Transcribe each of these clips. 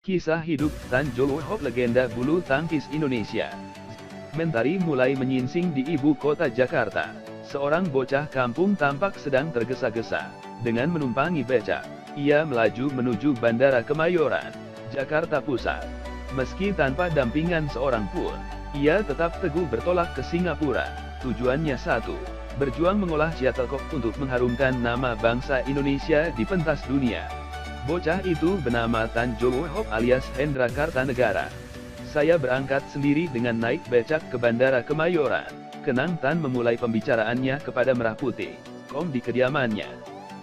Kisah hidup Tan Jo Hock, legenda bulu tangkis Indonesia. Mentari mulai menyingsing di ibu kota Jakarta. Seorang bocah kampung tampak sedang tergesa-gesa. Dengan menumpangi becak, ia melaju menuju Bandara Kemayoran, Jakarta Pusat. Meski tanpa dampingan seorang pun, ia tetap teguh bertolak ke Singapura. Tujuannya satu, berjuang mengolah shuttlecock untuk mengharumkan nama bangsa Indonesia di pentas dunia. Bocah itu bernama Tan Jo Hock alias Hendra Kartanegara. Saya berangkat sendiri dengan naik becak ke Bandara Kemayoran. Kenang Tan memulai pembicaraannya kepada Merah Putih Kom di kediamannya.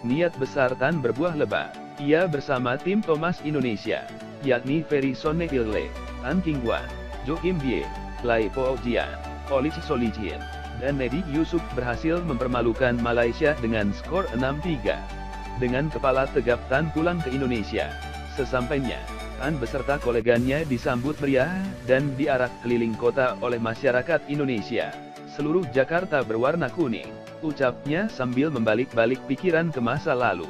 Niat besar Tan berbuah lebat. Ia bersama tim Thomas Indonesia, yakni Ferry Sonneville, Tan King Wan, Jo Kim Bie, Lai Po Jian, Olich Solichin, dan Nedi Yusuf berhasil mempermalukan Malaysia dengan skor 6-3. Dengan kepala tegap Tan pulang ke Indonesia. Sesampainya, Tan beserta koleganya disambut meriah dan diarak keliling kota oleh masyarakat Indonesia. Seluruh Jakarta berwarna kuning, ucapnya sambil membalik-balik pikiran ke masa lalu.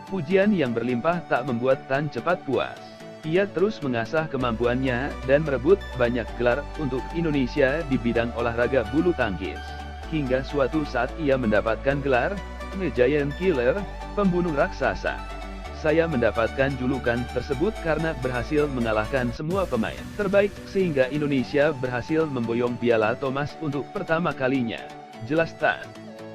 Pujian yang berlimpah tak membuat Tan cepat puas. Ia terus mengasah kemampuannya dan merebut banyak gelar untuk Indonesia di bidang olahraga bulu tangkis. Hingga suatu saat ia mendapatkan gelar The Giant Killer, pembunuh raksasa. Saya mendapatkan julukan tersebut karena berhasil mengalahkan semua pemain terbaik sehingga Indonesia berhasil memboyong Piala Thomas untuk pertama kalinya. Jelas Tan.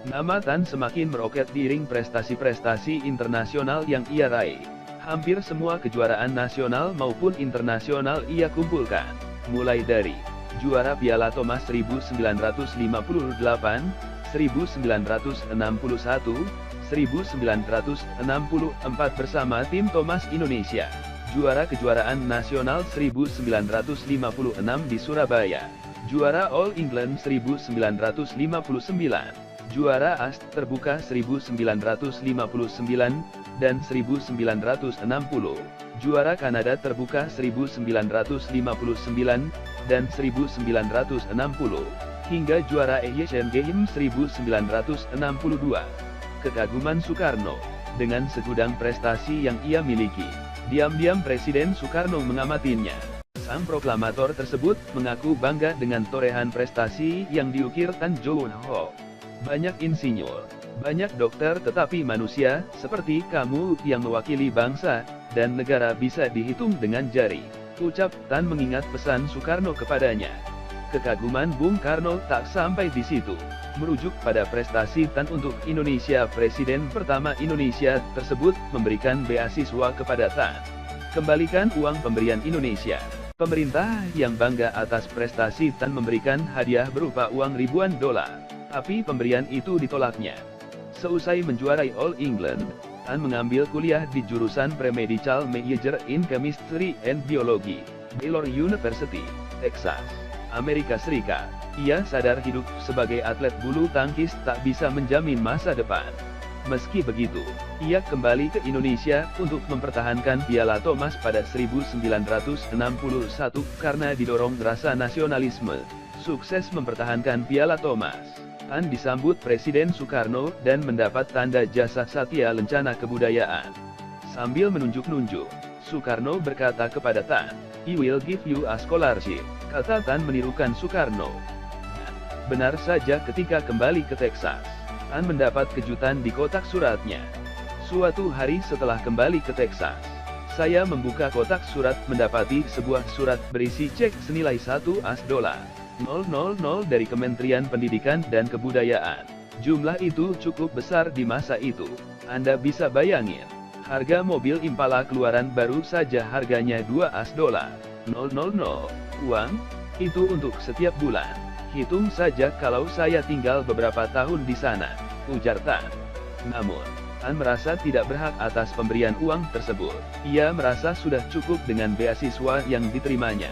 Nama Tan semakin meroket diiring prestasi-prestasi internasional yang ia raih. Hampir semua kejuaraan nasional maupun internasional ia kumpulkan. Mulai dari juara Piala Thomas 1958, 1961, 1964 bersama tim Thomas Indonesia, juara kejuaraan nasional 1956 di Surabaya, juara All England 1959, juara AS terbuka 1959 dan 1960, juara Kanada terbuka 1959 dan 1960. Hingga juara Asian Games 1962. Kekaguman Soekarno. Dengan segudang prestasi yang ia miliki, diam-diam Presiden Soekarno mengamatinya. Sang proklamator tersebut mengaku bangga dengan torehan prestasi yang diukir Tan Jo Hock. Banyak insinyur, banyak dokter, tetapi manusia seperti kamu yang mewakili bangsa dan negara bisa dihitung dengan jari, ucap Tan mengingat pesan Soekarno kepadanya. Kekaguman Bung Karno tak sampai di situ. Merujuk pada prestasi Tan untuk Indonesia, Presiden pertama Indonesia tersebut memberikan beasiswa kepada Tan. Kembalikan uang pemberian Indonesia. Pemerintah yang bangga atas prestasi Tan memberikan hadiah berupa uang ribuan dolar. Tapi pemberian itu ditolaknya. Seusai menjuarai All England, Tan mengambil kuliah di jurusan Pre-Medical Major in Chemistry and Biology, Baylor University, Texas, Amerika Serikat. Ia sadar hidup sebagai atlet bulu tangkis tak bisa menjamin masa depan. Meski begitu, ia kembali ke Indonesia untuk mempertahankan Piala Thomas pada 1961 karena didorong rasa nasionalisme. Sukses mempertahankan Piala Thomas, Tan disambut Presiden Soekarno dan mendapat tanda jasa Satya Lencana Kebudayaan. Sambil menunjuk-nunjuk, Soekarno berkata kepada Tan, "I will give you a scholarship," kata Tan menirukan Soekarno. Benar saja, ketika kembali ke Texas, Tan mendapat kejutan di kotak suratnya. Suatu hari setelah kembali ke Texas, saya membuka kotak surat mendapati sebuah surat berisi cek senilai $1,000 dari Kementerian Pendidikan dan Kebudayaan. Jumlah itu cukup besar di masa itu. Anda bisa bayangin, harga mobil Impala keluaran baru saja harganya $2,000. Uang itu untuk setiap bulan. Hitung saja kalau saya tinggal beberapa tahun di sana, ujar Tan. Namun, Tan merasa tidak berhak atas pemberian uang tersebut. Ia merasa sudah cukup dengan beasiswa yang diterimanya.